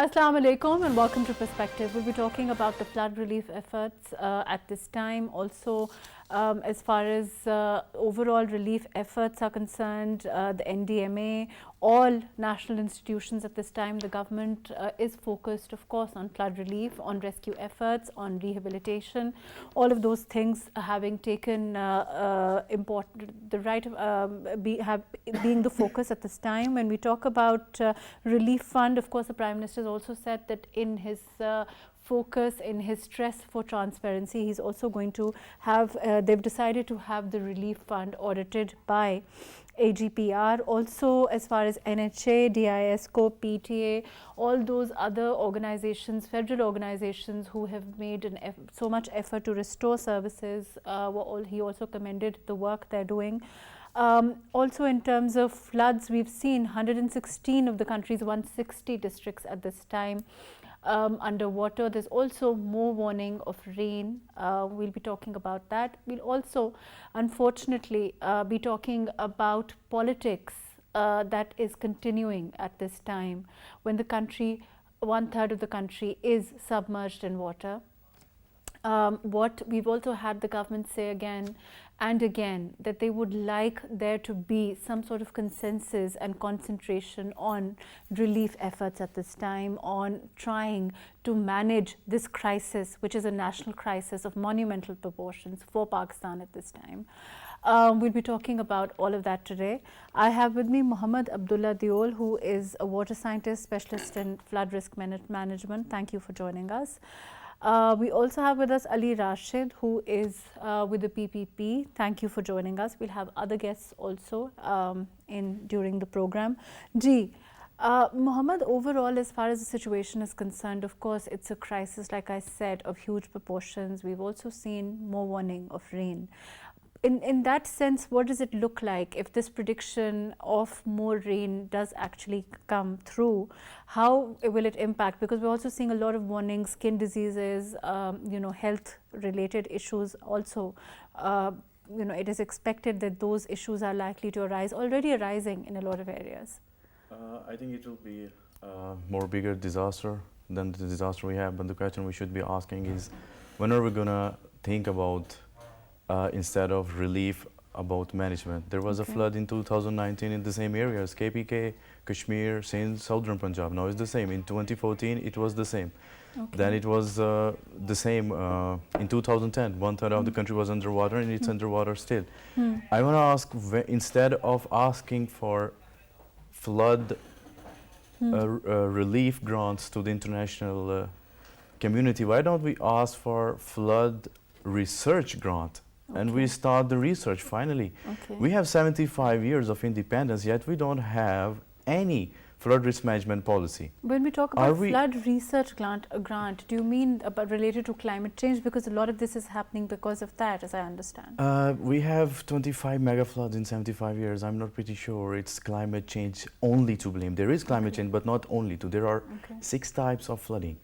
Assalamu alaikum and welcome to Perspective. We'll be talking about the flood relief efforts at this time. Also, as far as overall relief efforts are concerned, the NDMA, all national institutions at this time, the government is focused, of course, on flood relief, on rescue efforts, on rehabilitation, all of those things having taken important, the right of being the focus at this time. When we talk about relief fund, of course, the Prime Minister has also said that in his focus, in his stress for transparency, he's also going to have, they've decided to have the relief fund audited by AGPR. Also, as far as NHA, DISCO, PTA, all those other organizations, federal organizations who have made so much effort to restore services, he also commended the work they're doing. Also, in terms of floods, we've seen 116 of the country's 160 districts at this time underwater. There's also more warning of rain. We'll be talking about that. We'll also, unfortunately, be talking about politics that is continuing at this time when the country, 1/3 of the country is submerged in water. What we've also had the government say again and again, that they would like there to be some sort of consensus and concentration on relief efforts at this time, on trying to manage this crisis, which is a national crisis of monumental proportions for Pakistan at this time. We'll be talking about all of that today. I have with me Mohammad Abdullah Diol, who is a water scientist, specialist in flood risk management. Thank you for joining us. We also have with us Ali Rashid, who is with the PPP. Thank you for joining us. We'll have other guests also during the program. Mohammad, overall, as far as the situation is concerned, of course, it's a crisis, like I said, of huge proportions. We've also seen more warning of rain. In that sense, what does it look like if this prediction of more rain does actually come through? How will it impact? Because we're also seeing a lot of warnings, skin diseases, health-related issues also. It is expected that those issues are likely to arise, already arising in a lot of areas. I think it will be a more bigger disaster than the disaster we have. But the question we should be asking is, when are we going to think about instead of relief, about management? There was a flood in 2019 in the same areas, KPK, Kashmir, Sindh, Southern Punjab. Now it's the same. In 2014, it was the same. Then it was the same in 2010. 1/3 of the country was underwater, and it's underwater still. I want to ask, instead of asking for flood relief grants to the international community, why don't we ask for flood research grant? And we start the research finally. We have 75 years of independence, yet we don't have any flood risk management policy. When we talk about flood research grant, do you mean related to climate change? Because a lot of this is happening because of that, as I understand. We have 25 mega floods in 75 years. I'm not pretty sure it's climate change only to blame. There is climate change, but not only to. There are 6 types of flooding.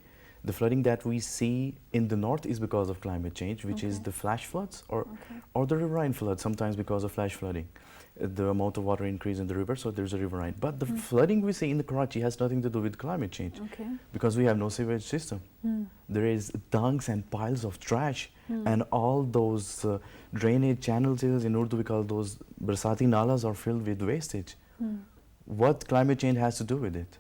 The flooding that we see in the north is because of climate change, which is the flash floods or the riverine floods, sometimes because of flash flooding. The amount of water increase in the river, so there's a riverine. But the flooding we see in the Karachi has nothing to do with climate change because we have no sewage system. There is dunks and piles of trash and all those drainage channels, in Urdu we call those barsati nalas, are filled with wastage. What climate change has to do with it?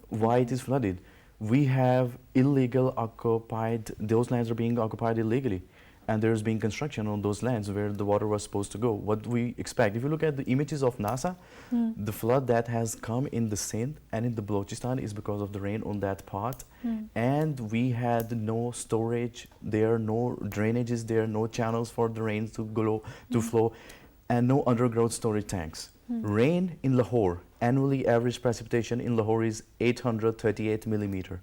Why it is flooded? We have illegal occupied, those lands are being occupied illegally, and there's been construction on those lands where the water was supposed to go. What we expect, if you look at the images of NASA, the flood that has come in the Sindh and in the Balochistan is because of the rain on that part, and we had no storage there, no drainages there, no channels for the rains to flow, and no underground storage tanks. Rain in Lahore, annually average precipitation in Lahore is 838 millimeter.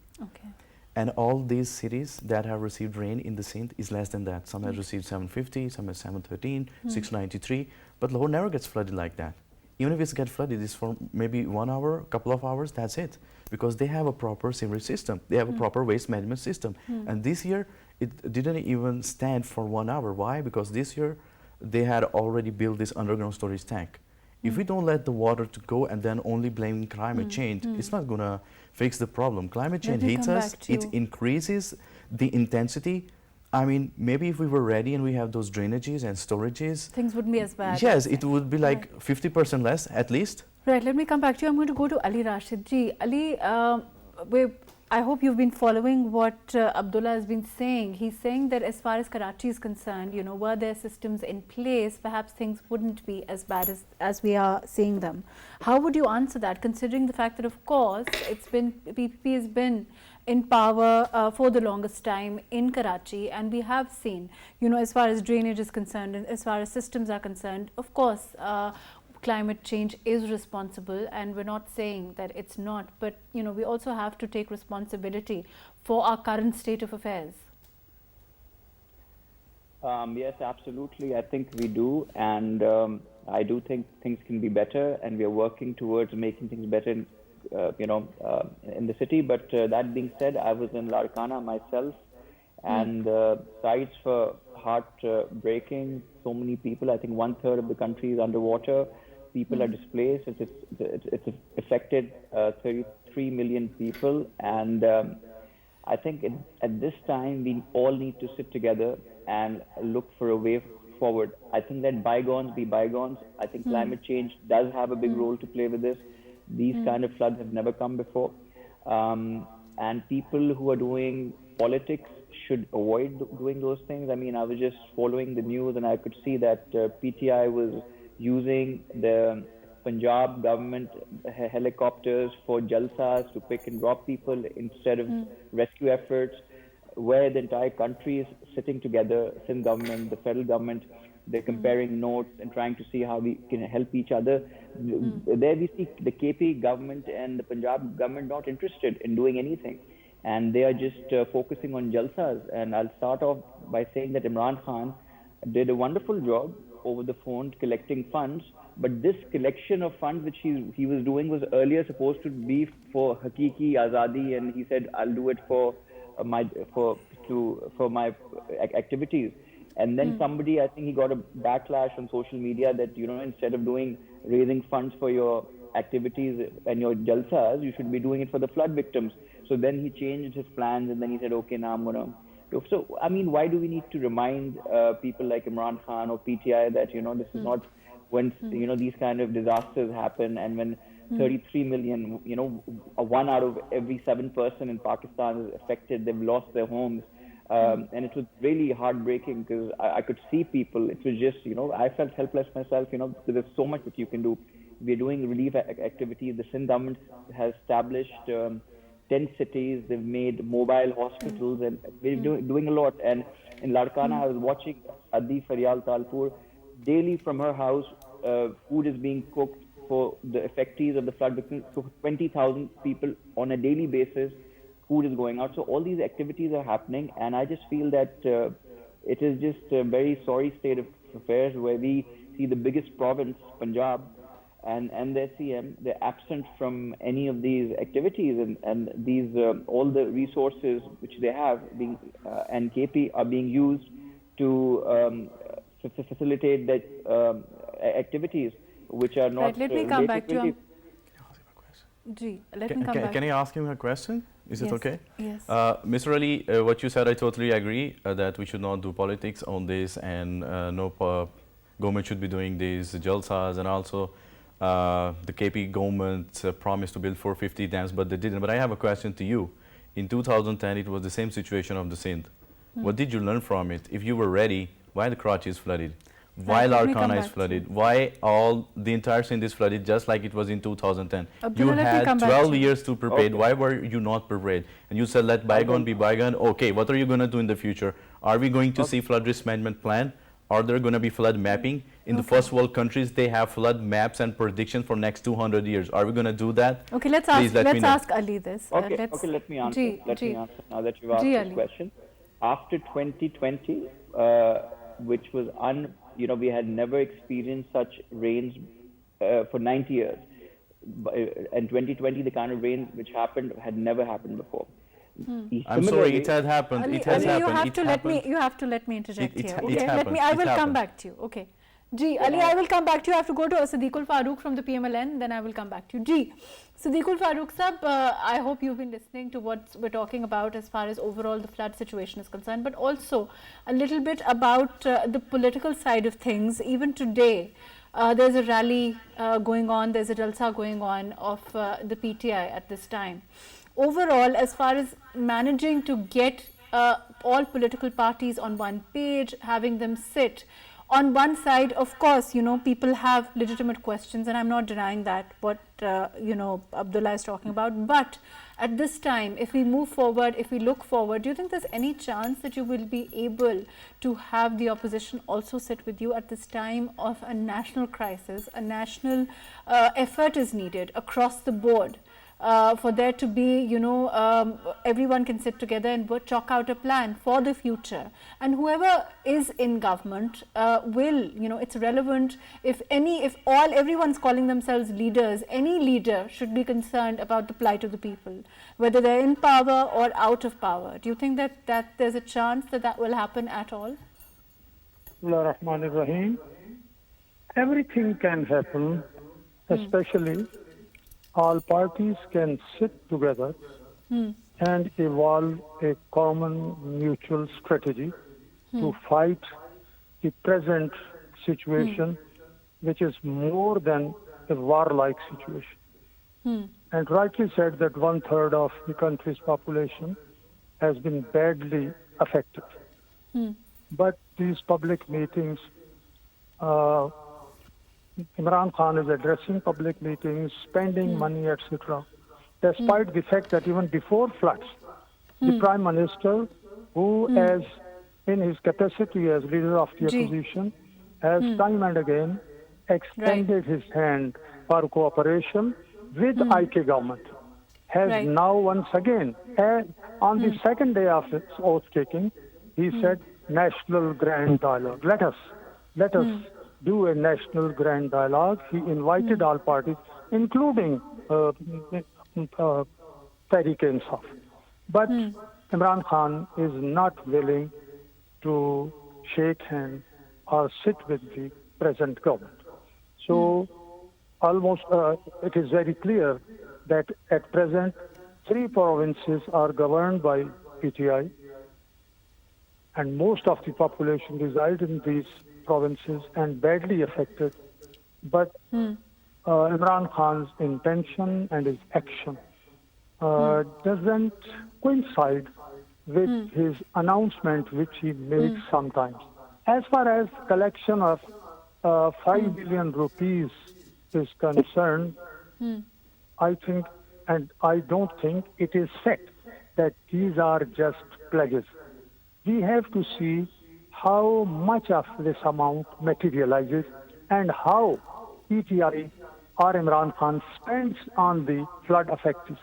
And all these cities that have received rain in the Sindh is less than that. Some have received 750, some have 713, 693, but Lahore never gets flooded like that. Even if it gets flooded, it's for maybe 1 hour, couple of hours, that's it. Because they have a proper sewerage system, they have a proper waste management system. And this year, it didn't even stand for 1 hour. Why? Because this year, they had already built this underground storage tank. If we don't let the water to go and then only blame climate change, it's not going to fix the problem. Climate change hits us, it increases the intensity. I mean, maybe if we were ready and we have those drainages and storages, things wouldn't be as bad. Yes, it would be like 50% less at least. Right, let me come back to you. I'm going to go to Ali Rashid ji. Ali, I hope you've been following what Abdullah has been saying. He's saying that as far as Karachi is concerned, you know, were there systems in place, perhaps things wouldn't be as bad as we are seeing them. How would you answer that, considering the fact that, of course, PPP has been in power for the longest time in Karachi, and we have seen, you know, as far as drainage is concerned and as far as systems are concerned, of course, climate change is responsible, and we're not saying that it's not, but you know, we also have to take responsibility for our current state of affairs. Yes, absolutely. I think we do, and I do think things can be better, and we are working towards making things better in, in the city. But that being said, I was in Larkana myself, and sites for heartbreaking. So many people. I think 1/3 of the country is underwater. People are displaced. It's affected 33 million people, and I think at this time we all need to sit together and look for a way forward. I think that bygones be bygones. I think climate change does have a big role to play with this. These kind of floods have never come before, and people who are doing politics should avoid doing those things. I mean, I was just following the news and I could see that PTI was using the Punjab government helicopters for Jalsas to pick and drop people instead of rescue efforts, where the entire country is sitting together, Sindh government, the federal government, they're comparing notes and trying to see how we can help each other. There we see the KP government and the Punjab government not interested in doing anything. And they are just focusing on Jalsas. And I'll start off by saying that Imran Khan did a wonderful job over the phone collecting funds. But this collection of funds which he was doing was earlier supposed to be for Hakiki Azadi, and he said, I'll do it for my activities. And then somebody, I think he got a backlash on social media that, you know, instead of raising funds for your activities and your Jalsas, you should be doing it for the flood victims. So then he changed his plans, and then he said, okay, now I'm going to. So, I mean, why do we need to remind people like Imran Khan or PTI that, you know, this is not when, you know, these kind of disasters happen, and when 33 million, you know, 1 out of every 7 person in Pakistan is affected, they've lost their homes. And it was really heartbreaking because I could see people. It was just, you know, I felt helpless myself. You know, there's so much that you can do. We're doing relief activities. The Sindh government has established 10 cities. They've made mobile hospitals, and we're doing a lot. And in Larkana, I was watching Adi Faryal Talpur. Daily from her house, food is being cooked for the affectees of the flood victims. So 20,000 people on a daily basis, food is going out. So all these activities are happening, and I just feel that it is just a very sorry state of affairs where we see the biggest province, Punjab, and their CM, they're absent from any of these activities, and these all the resources which they have being and KP are being used to facilitate that activities which are not. Right, let me come back to you. Can I ask him a question? Is it okay? Yes. Mr. Ali, what you said, I totally agree that we should not do politics on this, and no government should be doing these Jalsas, and also the KP government promised to build 450 dams, but they didn't. But I have a question to you. In 2010, it was the same situation of the Sindh. What did you learn from it? If you were ready, why the Karachi is flooded? Why Larkana is flooded? Why the entire Sindh is flooded just like it was in 2010? Abdullah, you had 12 years to prepare. Okay. Why were you not prepared? And you said, let bygone be bygone. Okay, what are you going to do in the future? Are we going to see flood risk management plan? Are there going to be flood mapping? In the first world countries, they have flood maps and predictions for next 200 years. Are we going to do that? Okay, let's ask Ali this. Okay, let me answer. Let me answer now that you've asked this question. After 2020, which was we had never experienced such rains for 90 years. And 2020, the kind of rain which happened had never happened before. I'm sorry, it had happened. Ali, it has happened. You have to let me interject here. Okay, I will come back to you. Okay, Ji, Ali, I will come back to you. I have to go to Siddiqul Farooq from the PMLN, then I will come back to you. Ji, Siddiqul Farooq sab, I hope you've been listening to what we're talking about as far as overall the flood situation is concerned, but also a little bit about the political side of things. Even today, there's a rally going on, there's a Jalsa going on of the PTI at this time. Overall, as far as managing to get all political parties on one page, having them sit on one side, of course, people have legitimate questions, and I'm not denying that, what, Abdullah is talking about. But at this time, if we move forward, if we look forward, do you think there's any chance that you will be able to have the opposition also sit with you at this time of a national crisis? A national effort is needed across the board. For there to be, everyone can sit together and chalk out a plan for the future. And whoever is in government will, it's relevant. If everyone's calling themselves leaders, any leader should be concerned about the plight of the people, whether they're in power or out of power. Do you think that there's a chance that will happen at all? Rahim. Everything can happen, especially all parties can sit together and evolve a common mutual strategy to fight the present situation, which is more than a warlike situation. And rightly said that 1/3 of the country's population has been badly affected. But these public meetings, Imran Khan is addressing public meetings, spending money, etc. Despite the fact that even before floods, the Prime Minister, who as in his capacity as leader of the opposition, has time and again extended his hand for cooperation with IK government, has now once again, on the second day of its oath taking, he said, national grand dialogue. Let us do a national grand dialogue. He invited all parties, including Tehreek-e-Insaf. But Imran Khan is not willing to shake hands or sit with the present government. So almost it is very clear that at present 3 provinces are governed by PTI, and most of the population reside in these provinces and badly affected. But Imran Khan's intention and his action doesn't coincide with his announcement, which he makes sometimes. As far as collection of 5 billion rupees is concerned, I think, and I don't think it is said that these are just pledges. We have to see how much of this amount materializes and how PTI or Imran Khan spends on the flood affectees.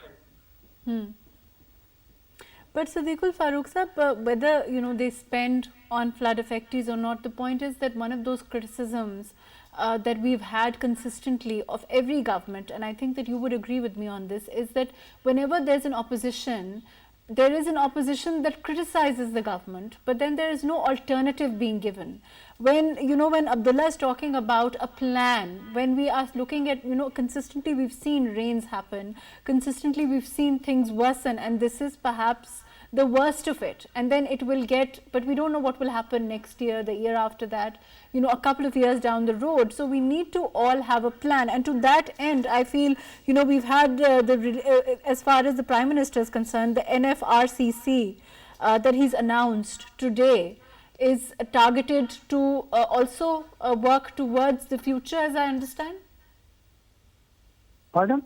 But Siddiqul Farooq sahab, whether they spend on flood affectees or not, the point is that one of those criticisms that we've had consistently of every government, and I think that you would agree with me on this, is that whenever there's an opposition, there is an opposition that criticizes the government, but then there is no alternative being given. When when Abdullah is talking about a plan, when we are looking at consistently we've seen rains happen, consistently we've seen things worsen, and this is perhaps the worst of it, and then it will get, but we don't know what will happen next year, the year after that, a couple of years down the road. So we need to all have a plan, and to that end I feel we've had as far as the Prime Minister is concerned, the NFRCC that he's announced today is targeted to also work towards the future, as I understand. Pardon?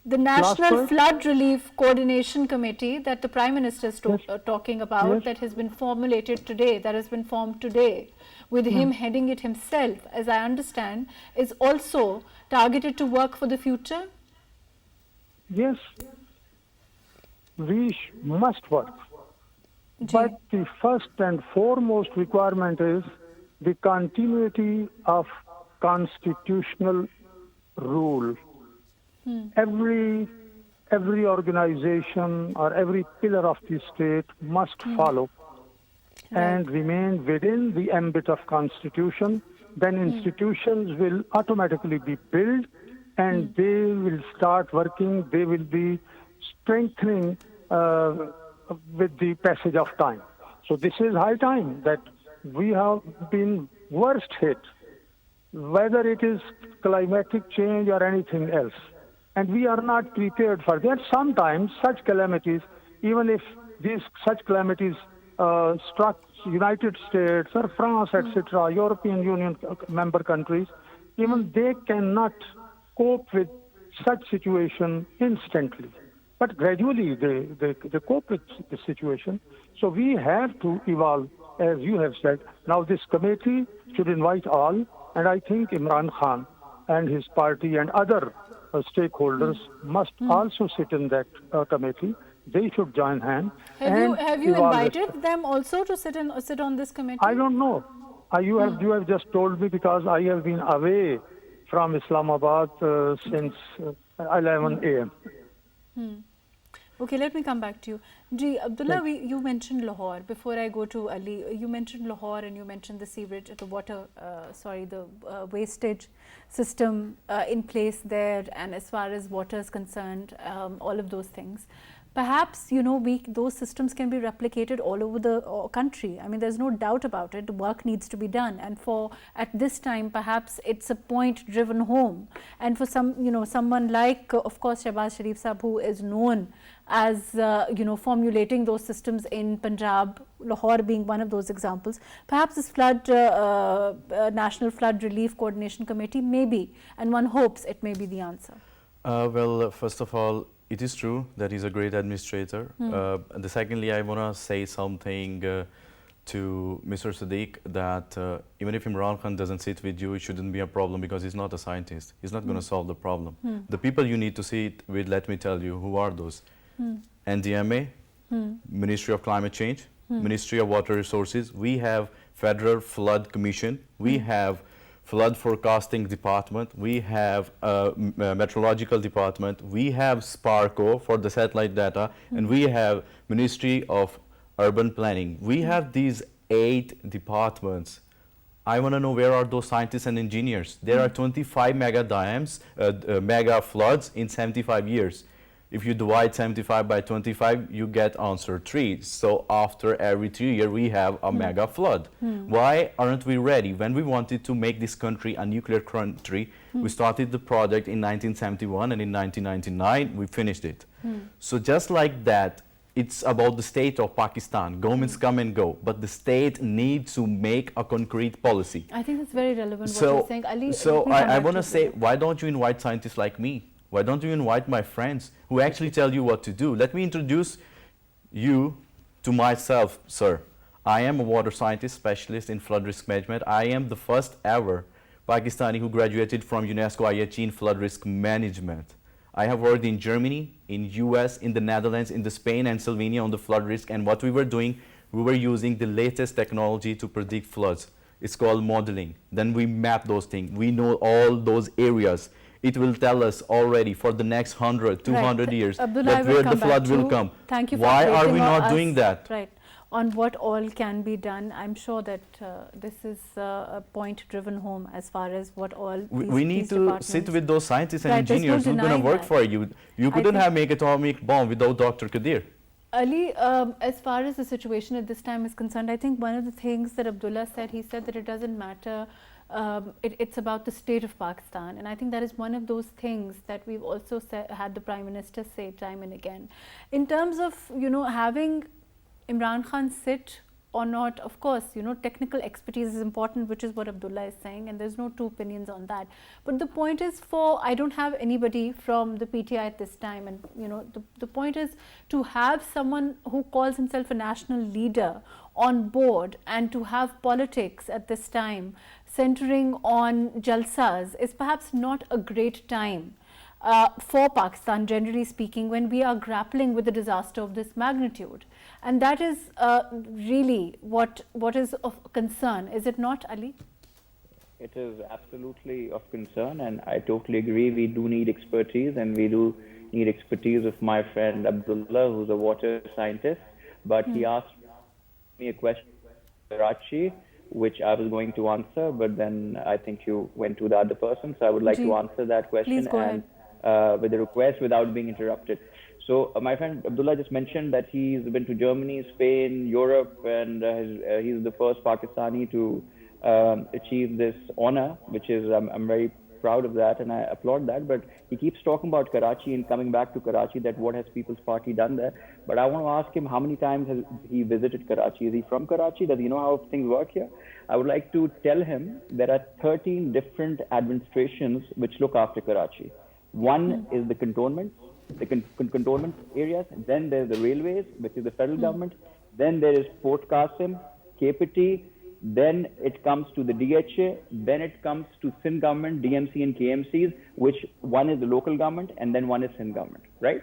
The National Flood Relief Coordination Committee that the Prime Minister is talking about, that has been formulated today, that has been formed today, with him heading it himself, as I understand, is also targeted to work for the future? Yes, we must work. But the first and foremost requirement is the continuity of constitutional rule. Every organization or every pillar of the state must follow and remain within the ambit of constitution, then institutions will automatically be built and they will start working, they will be strengthening with the passage of time. So this is high time that we have been worst hit, whether it is climatic change or anything else. And we are not prepared for that. Sometimes such calamities, even if such calamities struck United States or France, etc., European Union member countries, even they cannot cope with such situation instantly. But gradually they cope with the situation. So we have to evolve, as you have said. Now this committee should invite all, and I think Imran Khan and his party and other stakeholders must also sit in that committee. They should join hands. Have you invited them also to sit on this committee? I don't know. You have just told me, because I have been away from Islamabad since 11 a.m. Okay, let me come back to you. Ji, Abdullah, you mentioned Lahore. Before I go to Ali, you mentioned Lahore and you mentioned the sewerage, the wastage system in place there, and as far as water is concerned, all of those things. Perhaps, you know, those systems can be replicated all over the country. I mean, there's no doubt about it. The work needs to be done, and at this time, perhaps it's a point driven home. And for someone like, of course, Shahbaz Sharif Sahab, who is known as formulating those systems in Punjab, Lahore being one of those examples. Perhaps this National Flood Relief Coordination Committee may be, and one hopes it may be the answer. Well, first of all, it is true that he's a great administrator. And secondly, I want to say something to Mr. Sadiq, that even if Imran Khan doesn't sit with you, it shouldn't be a problem, because he's not a scientist. He's not going to solve the problem. The people you need to sit with, let me tell you, who are those? NDMA, Ministry of Climate Change, Ministry of Water Resources. We have Federal Flood Commission. We have Flood Forecasting Department, we have Meteorological Department, we have SPARCO for the satellite data, and we have Ministry of Urban Planning. We have these 8 departments. I want to know, where are those scientists and engineers? There are 25 mega floods in 75 years. If you divide 75 by 25, you get answer 3. So after every 3 years, we have a mega flood. Why aren't we ready? When we wanted to make this country a nuclear country, we started the project in 1971, and in 1999, we finished it. So just like that, it's about the state of Pakistan. Governments come and go, but the state needs to make a concrete policy. I think that's very relevant what you're saying. Ali, I want to say, why don't you invite scientists like me? Why don't you invite my friends who actually tell you what to do? Let me introduce you to myself, sir. I am a water scientist specialist in flood risk management. I am the first ever Pakistani who graduated from UNESCO IHE in flood risk management. I have worked in Germany, in US, in the Netherlands, in Spain and Slovenia on the flood risk. And what we were doing, we were using the latest technology to predict floods. It's called modeling. Then we map those things. We know all those areas. It will tell us already for the next 100, 200 years Abdullah, that where the flood will come. Thank you for Why are we updating not us, doing that? Right. On what all can be done. I'm sure that this is a point driven home as far as what all we need to sit with those scientists and engineers who are going to work for you. You couldn't have made atomic bomb without Dr. Qadir. Ali, as far as the situation at this time is concerned, I think one of the things that Abdullah said, he said that it doesn't matter, it's about the state of Pakistan, and I think that is one of those things that we've also had the Prime Minister say time and again. In terms of, having Imran Khan sit or not, of course, technical expertise is important, which is what Abdullah is saying, and there's no two opinions on that. But the point is, I don't have anybody from the PTI at this time, and the point is to have someone who calls himself a national leader on board, and to have politics at this time centering on Jalsas is perhaps not a great time for Pakistan, generally speaking, when we are grappling with a disaster of this magnitude. And that is really what is of concern, is it not, Ali? It is absolutely of concern, and I totally agree. We do need expertise, and we do need expertise of my friend Abdullah, who's a water scientist. But he asked me a question Karachi, which I was going to answer, but then I think you went to the other person. So I would like to answer that question Please go ahead. with a request without being interrupted. So my friend Abdullah just mentioned that he's been to Germany, Spain, Europe, and he's the first Pakistani to achieve this honor, which is I'm very proud of that and I applaud that. But he keeps talking about Karachi and coming back to Karachi, that what has People's Party done there. But I want to ask him, how many times has he visited Karachi? Is he from Karachi? Does he know how things work here? I would like to tell him there are 13 different administrations which look after Karachi. One is the cantonments, the cantonment areas. Then there's the railways, which is the federal government. Then there is Port Qasim, KPT. Then it comes to the DHA. Then it comes to Sindh government, DMC and KMCs, which one is the local government and then one is Sindh government, right?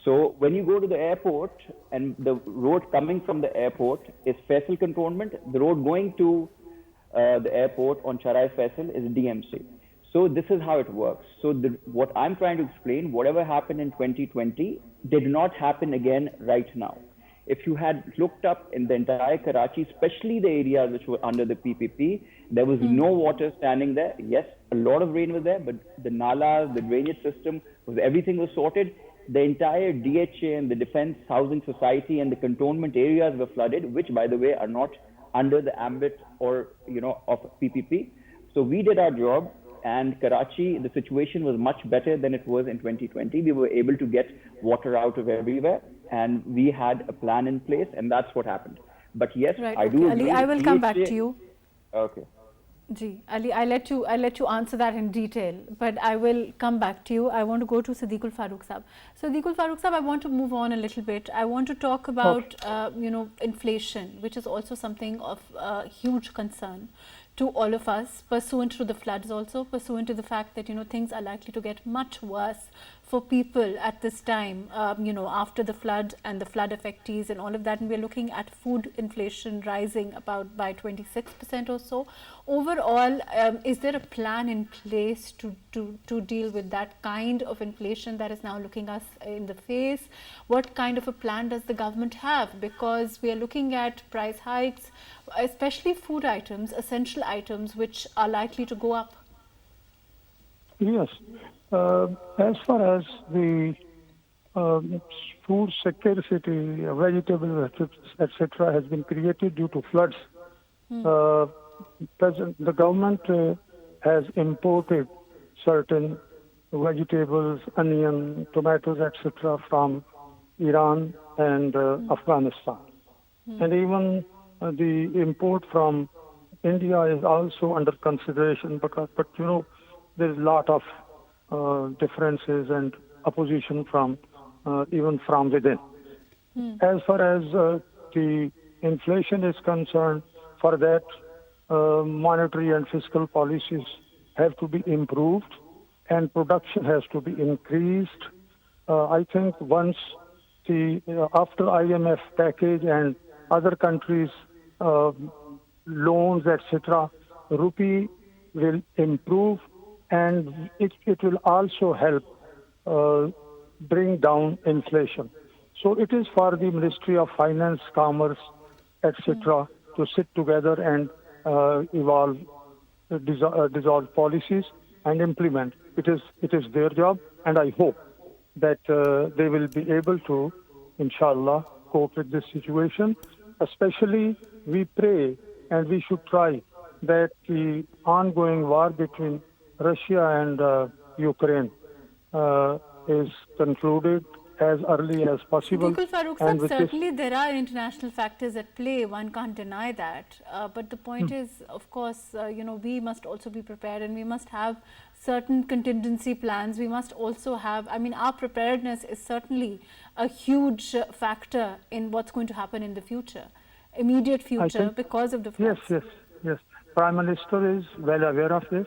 So when you go to the airport and the road coming from the airport is Faisal cantonment, the road going to the airport on Charai Faisal is DMC. So this is how it works. So what I'm trying to explain, whatever happened in 2020 did not happen again right now. If you had looked up in the entire Karachi, especially the areas which were under the PPP, there was no water standing there. Yes, a lot of rain was there, but the nalas, the drainage system, everything was sorted. The entire DHA and the Defense Housing Society and the cantonment areas were flooded, which, by the way, are not under the ambit or of PPP. So we did our job. And Karachi, the situation was much better than it was in 2020. We were able to get water out of everywhere, and we had a plan in place, and that's what happened. But yes, right, I do agree. Ali, I will come back to you. Okay. Ji, Ali, I let you answer that in detail, but I will come back to you. I want to go to Siddiqul Farooq Sahab. Siddiqul Farooq Sahab, I want to move on a little bit. I want to talk about inflation, which is also something of huge concern to all of us, pursuant to the floods also, pursuant to the fact that things are likely to get much worse for people at this time, after the flood and the flood affectees and all of that. And we're looking at food inflation rising about by 26% or so. Overall, is there a plan in place to deal with that kind of inflation that is now looking us in the face? What kind of a plan does the government have? Because we are looking at price hikes, especially food items, essential items, which are likely to go up. Yes. As far as the food scarcity, vegetables, etc., has been created due to floods, the government has imported certain vegetables, onion, tomatoes, etc., from Iran and Afghanistan. And even the import from India is also under consideration, but there's a lot of differences and opposition from even from within. As far as the inflation is concerned, for that monetary and fiscal policies have to be improved and production has to be increased. I think once after IMF package and other countries loans, etc., rupee will improve, and it will also help bring down inflation. So it is for the Ministry of Finance, Commerce, etc., to sit together and dissolve policies and implement. It is their job, and I hope that they will be able to, inshallah, cope with this situation. Especially, we pray and we should try that the ongoing war between Russia and Ukraine is concluded as early as possible. Siddiqul Farooq Sahab, certainly there are international factors at play, one can't deny that. But the point is, of course, we must also be prepared, and we must have certain contingency plans. We must also have, our preparedness is certainly a huge factor in what's going to happen in the future, immediate future, because of the floods. Yes. Prime Minister is well aware of this.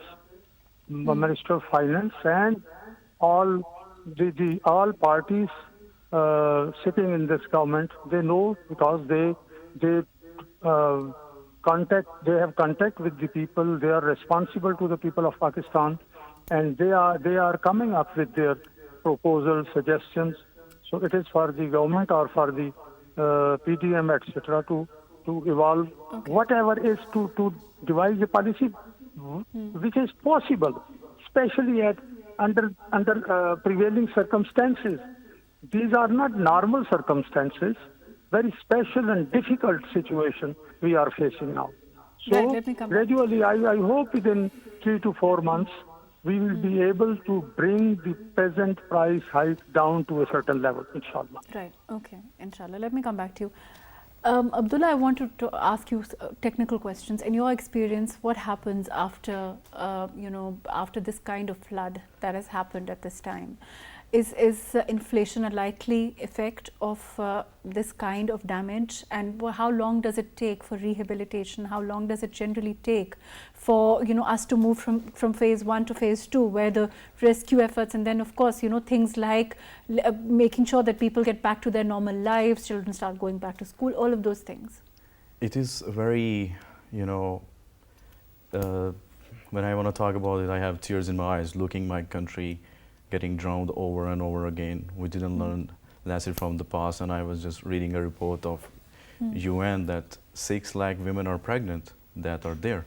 Minister of Finance and all parties sitting in this government, they know, because they have contact with the people. They are responsible to the people of Pakistan, and they are coming up with their proposals, suggestions. So it is for the government or for the PDM, etc., to to evolve, whatever is to devise a policy which is possible, especially under prevailing circumstances. These are not normal circumstances, very special and difficult situation we are facing now. So gradually, I hope within 3 to 4 months, we will be able to bring the present price hike down to a certain level, inshallah. Right, okay, inshallah. Let me come back to you. Abdullah, I want to ask you technical questions. In your experience, what happens after, after this kind of flood that has happened at this time? Is inflation a likely effect of this kind of damage, and how long does it take for rehabilitation? How long does it generally take for us to move from phase 1 to phase 2, where the rescue efforts, and then of course things like making sure that people get back to their normal lives, children start going back to school, all of those things? It is very, when I want to talk about it, I have tears in my eyes looking my country getting drowned over and over again. We didn't learn lesson from the past, and I was just reading a report of UN that 6 lakh women are pregnant that are there.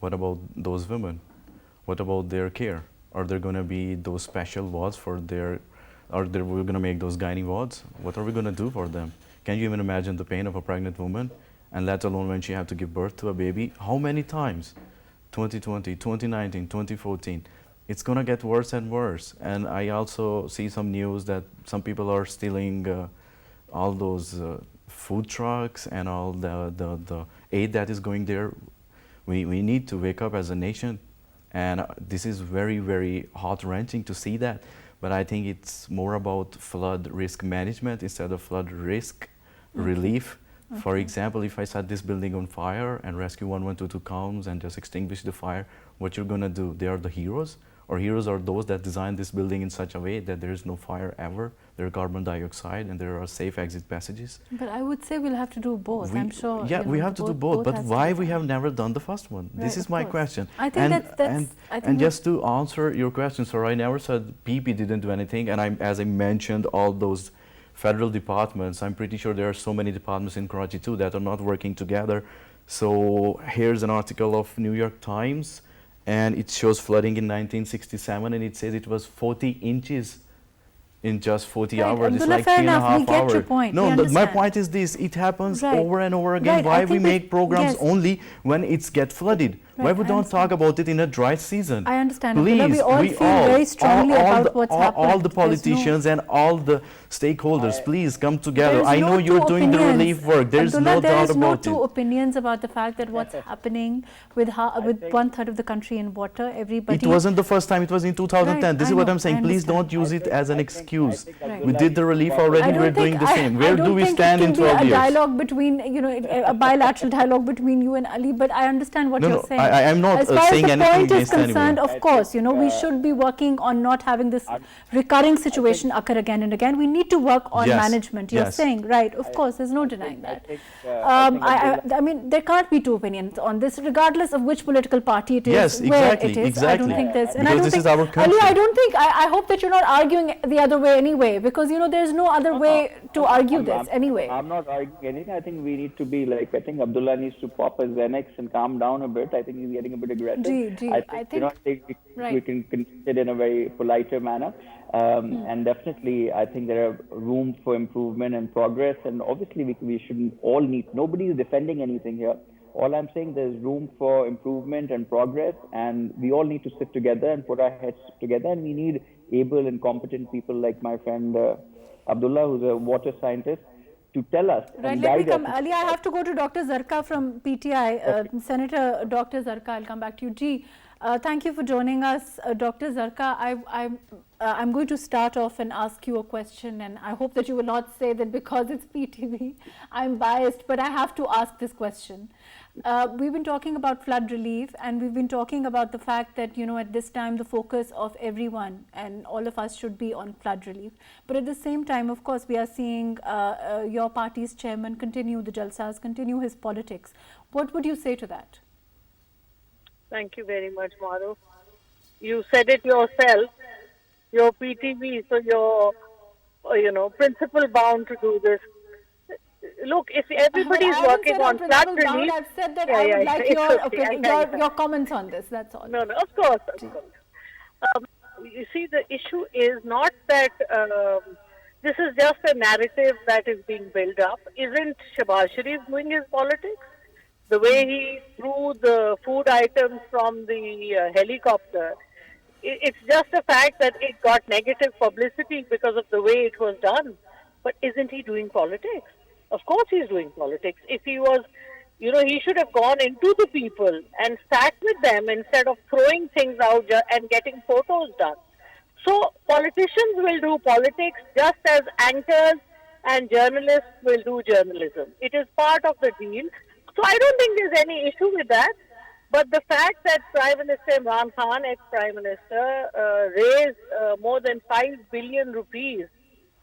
What about those women? What about their care? Are there going to be those special wards for their, we're going to make those gynae wards? What are we going to do for them? Can you even imagine the pain of a pregnant woman? And let alone when she had to give birth to a baby. How many times? 2020, 2019, 2014. It's going to get worse and worse. And I also see some news that some people are stealing all those food trucks and all the aid that is going there. We need to wake up as a nation. And this is very, very heart-wrenching to see that. But I think it's more about flood risk management instead of flood risk relief. Okay. For example, if I set this building on fire and Rescue 112 comes and just extinguish the fire, what you're going to do? They are the heroes? Or heroes are those that design this building in such a way that there is no fire ever, there is carbon dioxide, and there are safe exit passages? But I would say we'll have to do both, I'm sure. Yeah, we have to do both, but why we have never done the first one? Right, this is my question. I think and just to answer your question, sir, I never said PP didn't do anything, and as I mentioned all those federal departments, I'm pretty sure there are so many departments in Karachi too that are not working together. So here's an article of New York Times, and it shows flooding in 1967, and it says it was 40 inches in just 40 hours. It's like 3.5 hours. Your point. No, my point is this: it happens over and over again. Why we make programs only when it's get flooded? Why we don't talk about it in a dry season? I understand. Please, we all feel very strongly about what's happened. All the politicians and all the stakeholders, please come together. I know you're doing the relief work. There's no doubt about it. There is no two opinions about the fact that what's happening with 1/3 of the country in water. Everybody. It wasn't the first time. It was in 2010. This is what I'm saying. Please don't use it as an excuse. We did the relief already. We're doing the same. Where do we stand in 12 years? A dialogue between, a bilateral dialogue between you and Ali. But I understand what you're saying. I am not saying anything against anyone. As far as the point is concerned, of course, we should be working on not having this recurring situation occur again and again. We need to work on management. You're saying, right? Of course, there's no denying that. I mean, there can't be two opinions on this, regardless of which political party it is. Yes, exactly, where it is. exactly. I don't think there's. And because this is our country. Ali, I don't think. I hope that you're not arguing the other way anyway, because there's no other way to argue this anyway. I'm not arguing anything. I think we need to be like. I think Abdullah needs to pop his Xanax and calm down a bit. I think he's getting a bit aggressive. I think we can conduct it in a very politer manner. And definitely, I think there are room for improvement and progress. And obviously, we shouldn't all need. Nobody is defending anything here. All I'm saying, there's room for improvement and progress, and we all need to sit together and put our heads together. And we need able and competent people like my friend Abdullah, who's a water scientist, to tell us. Right, let me come. Ali, I have to go to Dr. Zarqa from PTI. Senator Dr. Zarqa, I'll come back to you. Ji, thank you for joining us. Dr. Zarqa, I'm going to start off and ask you a question, and I hope that you will not say that because it's PTV, I'm biased, but I have to ask this question. We've been talking about flood relief, and we've been talking about the fact that, at this time, the focus of everyone and all of us should be on flood relief. But at the same time, of course, we are seeing your party's chairman continue the Jalsas, continue his politics. What would you say to that? Thank you very much, MAHRUKH. You said it yourself. You're PTV, so you're, principle bound to do this. look, if everybody is I haven't working said on flood Principal Govt, relief, I've said that Yeah, I would yeah, like it's your, okay. your comments on this. That's all. No, of course. You see, the issue is not that this is just a narrative that is being built up. Isn't Shahbaz Sharif doing his politics? The way he threw the food items from the helicopter, it's just a fact that it got negative publicity because of the way it was done. But isn't he doing politics? Of course he's doing politics. If he was, he should have gone into the people and sat with them instead of throwing things out and getting photos done. So politicians will do politics just as anchors and journalists will do journalism. It is part of the deal. So I don't think there's any issue with that. But the fact that Prime Minister Imran Khan, ex-Prime Minister, raised more than 5 billion rupees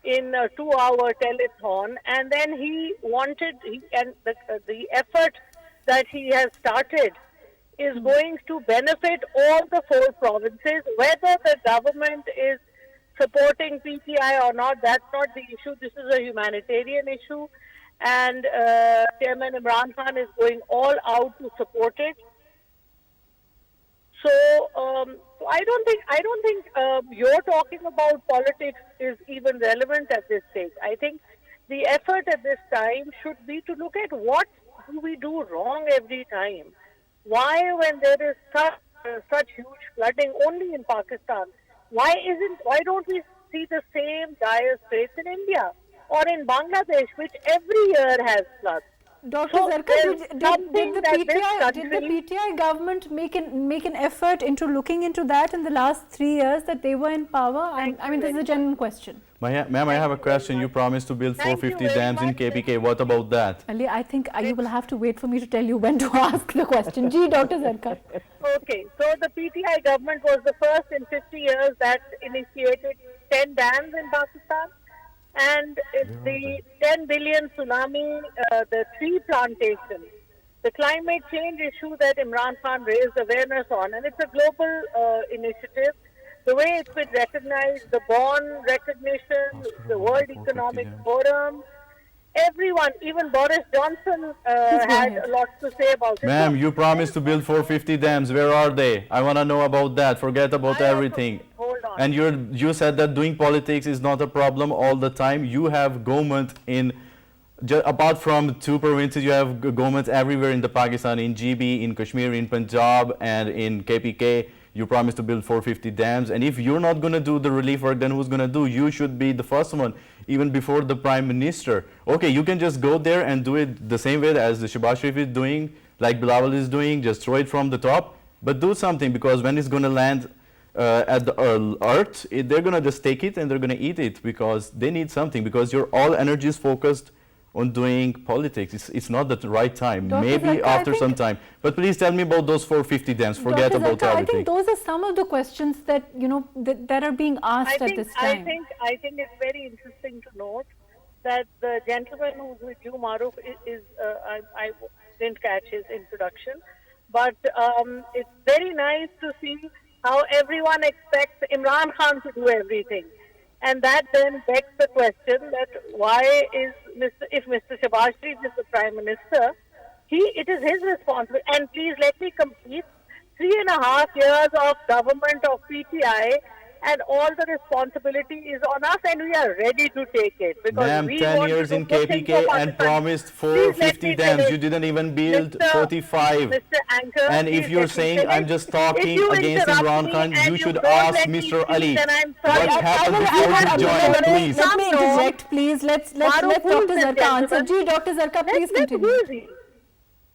in a 2-hour telethon, and then he wanted, the effort that he has started is going to benefit all the 4 provinces. Whether the government is supporting PTI or not, that's not the issue. This is a humanitarian issue, and Chairman Imran Khan is going all out to support it. So I don't think you're talking about politics is even relevant at this stage. I think the effort at this time should be to look at what do we do wrong every time. Why, when there is such huge flooding only in Pakistan, why don't we see the same dire straits in India or in Bangladesh, which every year has floods? Dr. Zarkar, did the PTI government make an effort into looking into that in the last 3 years that they were in power? I mean, this is a genuine question. Ma'am, I have a question. You promised to build 450 dams in KPK. What about that? Ali, I think you will have to wait for me to tell you when to ask the question. Ji, Dr. Zarkar. Okay, so the PTI government was the first in 50 years that initiated 10 dams in Pakistan. And the 10 billion tsunami, the tree plantation, the climate change issue that Imran Khan raised awareness on, and it's a global initiative. The way it's been recognized, the Bonn recognition, the World Economic Forum, everyone, even Boris Johnson had a lot to say about it. Ma'am, you promised to build 450 dams. Where are they? I want to know about that. Forget about everything. Hold on. And you said that doing politics is not a problem all the time. You have government in, apart from 2 provinces, you have governments everywhere in the Pakistan, in GB, in Kashmir, in Punjab, and in KPK. You promised to build 450 dams. And if you're not going to do the relief work, then who's going to do? You should be the first one, even before the Prime Minister. Okay, you can just go there and do it the same way as the Shahbaz Sharif is doing, like Bilawal is doing, just throw it from the top. But do something, because when it's going to land at the earth, they're going to just take it and they're going to eat it, because they need something, because your all energy is focused on doing politics. It's not the right time. Dr. Maybe Zarkar, after some time. But please tell me about those 450 dams. Forget Dr. about Zarkar, everything. I think those are some of the questions that that are being asked at this time. I think it's very interesting to note that the gentleman who's with you, MAHRUKH, I didn't catch his introduction, but it's very nice to see how everyone expects Imran Khan to do everything. And that then begs the question that why is if Mr. Shahbaz Sharif is the Prime Minister, it is his responsibility. And please let me complete 3.5 years of government of PTI, and all the responsibility is on us, and we are ready to take it. Ma'am, 10 years in KPK and promised 450 dams. You didn't even build 45. Mr. Anchor, and if you're saying I'm just talking against Imran Khan, you should ask Mr. Ali what happened before you joined, please. Let me interject, please. Let's Dr. Zarkar answer. Ji, Dr. Zarkar, please continue.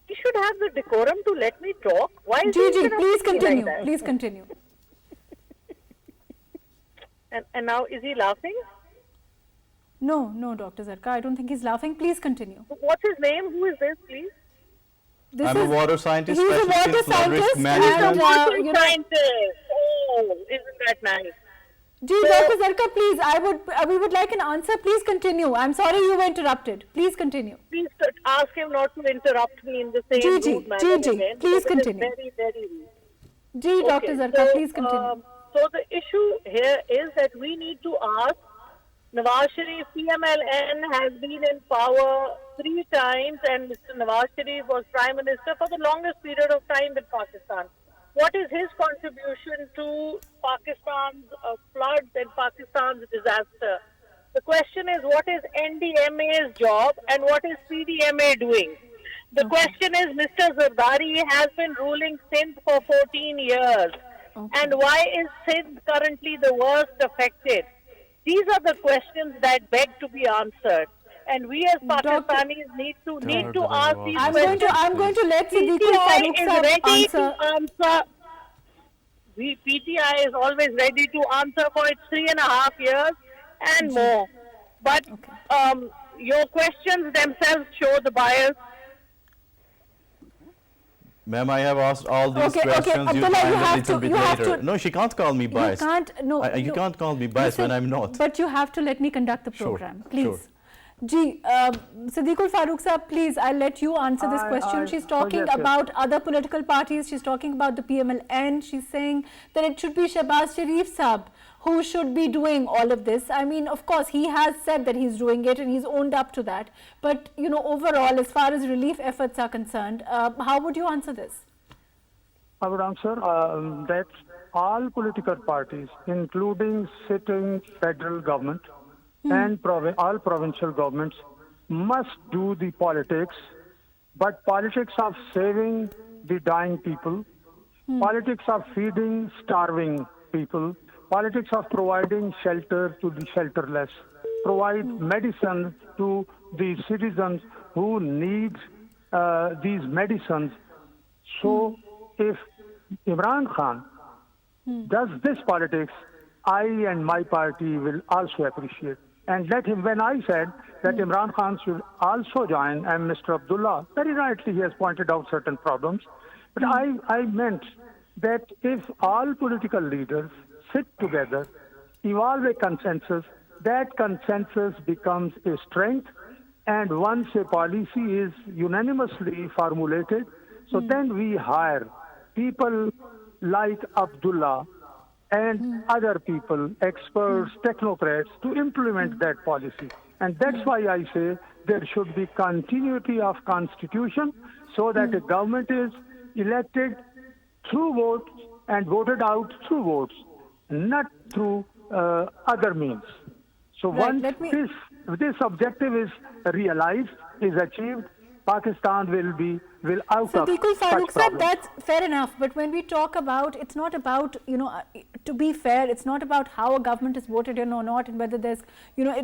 He should have the decorum to let me talk. Why is Ji, please continue. Please continue. And now, is he laughing? No, Dr. Zarkar, I don't think he's laughing. Please continue. What's his name? Who is this, please? I'm a water scientist. He's a water scientist. And, oh, isn't that nice? Ji, Dr. Zarkar, please, we would like an answer. Please continue. I'm sorry you were interrupted. Please continue. Please ask him not to interrupt me in the same rude manner again. Please continue. Very, very rude. Ji, Dr. Zarkar, please continue. So the issue here is that we need to ask Nawaz Sharif, PMLN has been in power 3 times, and Mr. Nawaz Sharif was Prime Minister for the longest period of time in Pakistan. What is his contribution to Pakistan's floods and Pakistan's disaster? The question is, what is NDMA's job and what is PDMA doing? The question is, Mr. Zardari has been ruling Sindh for 14 years. And why is Sindh currently the worst affected? These are the questions that beg to be answered. And we as Pakistanis need to ask these questions. I'm going to let Siddiqui Farooq is sahab ready answer. to answer. PTI is always ready to answer for its 3.5 years and more. But your questions themselves show the bias. Ma'am, I have asked all these questions. You Abdullah, find you a have little to- bit you have later. to- No, she can't call me biased. You can't call me biased when I'm not. But you have to let me conduct the Sure, program, please. sure. Siddiqul Farooq sahab, please, I'll let you answer this question. She's talking yes, yes. about other political parties. She's talking about the PMLN. She's saying that it should be Shahbaz Sharif sahab who should be doing all of this. I mean, of course, he has said that he's doing it and he's owned up to that. But, you know, overall, as far as relief efforts are concerned, how would you answer this? I would answer that all political parties, including sitting federal government and all provincial governments, must do the politics, but politics of saving the dying people, politics of feeding starving people, politics of providing shelter to the shelterless, provide medicine to the citizens who need these medicines. So if Imran Khan does this politics, I and my party will also appreciate. And let him, when I said that Imran Khan should also join, and Mr. Abdullah, very rightly he has pointed out certain problems, but I meant that if all political leaders sit together, evolve a consensus, that consensus becomes a strength, and once a policy is unanimously formulated, so then we hire people like Abdullah and other people, experts, technocrats, to implement that policy. And that's why I say there should be continuity of constitution so that a government is elected through votes and voted out through votes, not through other means. So once this objective is realized, is achieved, Pakistan will out of Siddiqul such Farooq said problems. that's fair enough, but when we talk about, it's not about, you know, to be fair, it's not about how a government is voted in or not, and whether there's, you know,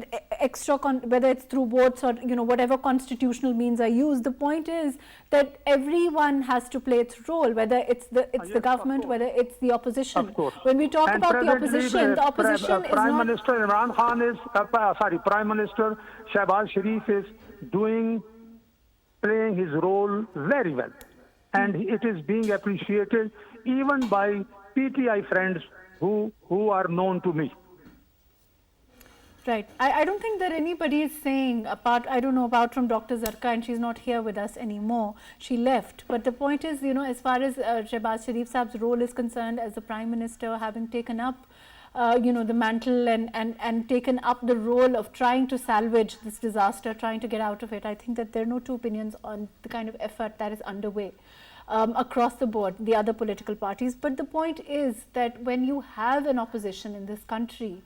whether it's through votes or, you know, whatever constitutional means are used. The point is that everyone has to play its role, whether it's the government, whether it's the opposition. Of course. When we talk And about the presently, opposition is Prime not. Minister Imran Khan is, Prime Minister Shahbaz Sharif is playing his role very well, and it is being appreciated even by PTI friends who are known to me. Right. I don't think that anybody is saying, apart from Dr. Zarqa, and she's not here with us anymore, she left. But the point is, you know, as far as Shahbaz Sharif Saab's role is concerned as the Prime Minister, having taken up you know, the mantle and taken up the role of trying to salvage this disaster, trying to get out of it, I think that there are no two opinions on the kind of effort that is underway across the board, the other political parties. But the point is that when you have an opposition in this country,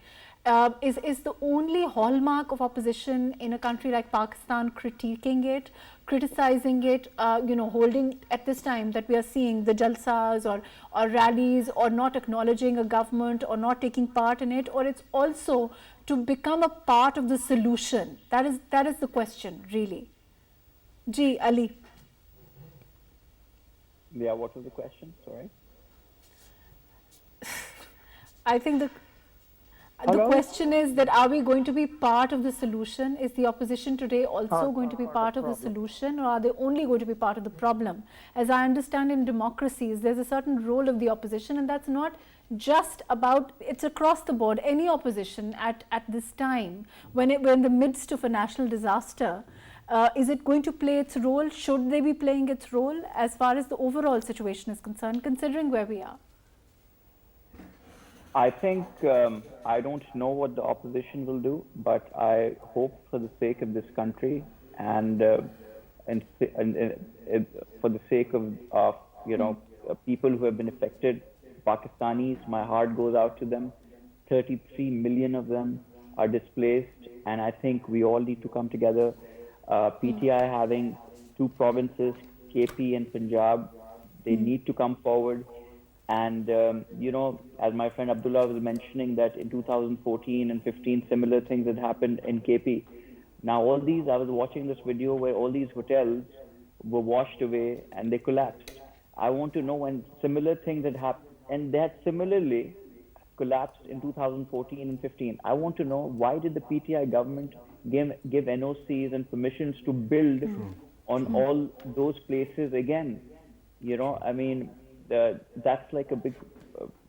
is the only hallmark of opposition in a country like Pakistan critiquing it, criticizing it, you know, holding at this time that we are seeing the Jalsas or rallies, or not acknowledging a government or not taking part in it, or it's also to become a part of the solution? That is the question, really. Ali. Yeah, what was the question? Sorry. I think the question is that, are we going to be part of the solution? Is the opposition today also going to be part of the solution, or are they only going to be part of the problem? As I understand, in democracies, there's a certain role of the opposition, and that's not just about, it's across the board. Any opposition at this time, when we're in the midst of a national disaster, is it going to play its role? Should they be playing its role as far as the overall situation is concerned, considering where we are? I think I don't know what the opposition will do, but I hope for the sake of this country and for the sake of people who have been affected, Pakistanis, my heart goes out to them. 33 million of them are displaced, and I think we all need to come together. PTI having two provinces, KP and Punjab, they need to come forward. And, as my friend Abdullah was mentioning that in 2014 and 15, similar things had happened in KP. Now all these, I was watching this video where all these hotels were washed away and they collapsed. I want to know when similar things had happened, and they had similarly collapsed in 2014 and 15. I want to know, why did the PTI government give NOCs and permissions to build on all those places again? That's like a big,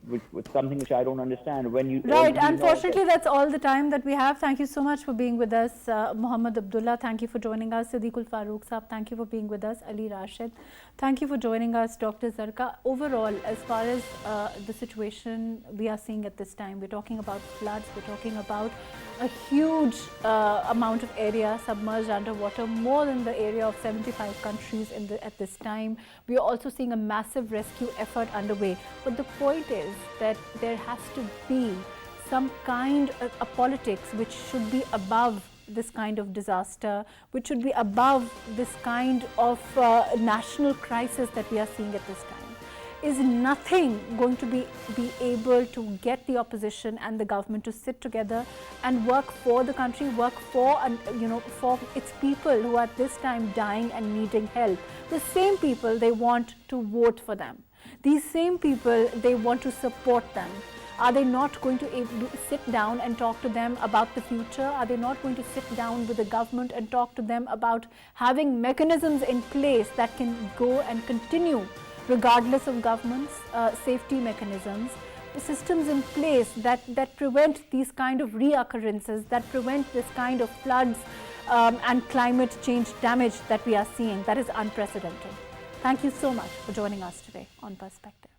with something which I don't understand. When you right, unfortunately, that's all the time that we have. Thank you so much for being with us, Muhammad Abdullah. Thank you for joining us. Siddiqul Farooq Saab, thank you for being with us. Ali Rashid, thank you for joining us. Dr. Zarqa, overall, as far as the situation we are seeing at this time, we're talking about floods, we're talking about a huge amount of area submerged underwater, more than the area of 75 countries at this time. We are also seeing a massive rescue effort underway. But the point is that there has to be some kind of politics which should be above this kind of disaster, which should be above this kind of national crisis that we are seeing at this time. Is nothing going to be able to get the opposition and the government to sit together and work for the country, work for for its people who are at this time dying and needing help? The same people, they want to vote for them. These same people, they want to support them. Are they not going to sit down and talk to them about the future? Are they not going to sit down with the government and talk to them about having mechanisms in place that can go and continue regardless of governments, safety mechanisms, systems in place that prevent these kind of reoccurrences, that prevent this kind of floods and climate change damage that we are seeing? That is unprecedented. Thank you so much for joining us today on Perspective.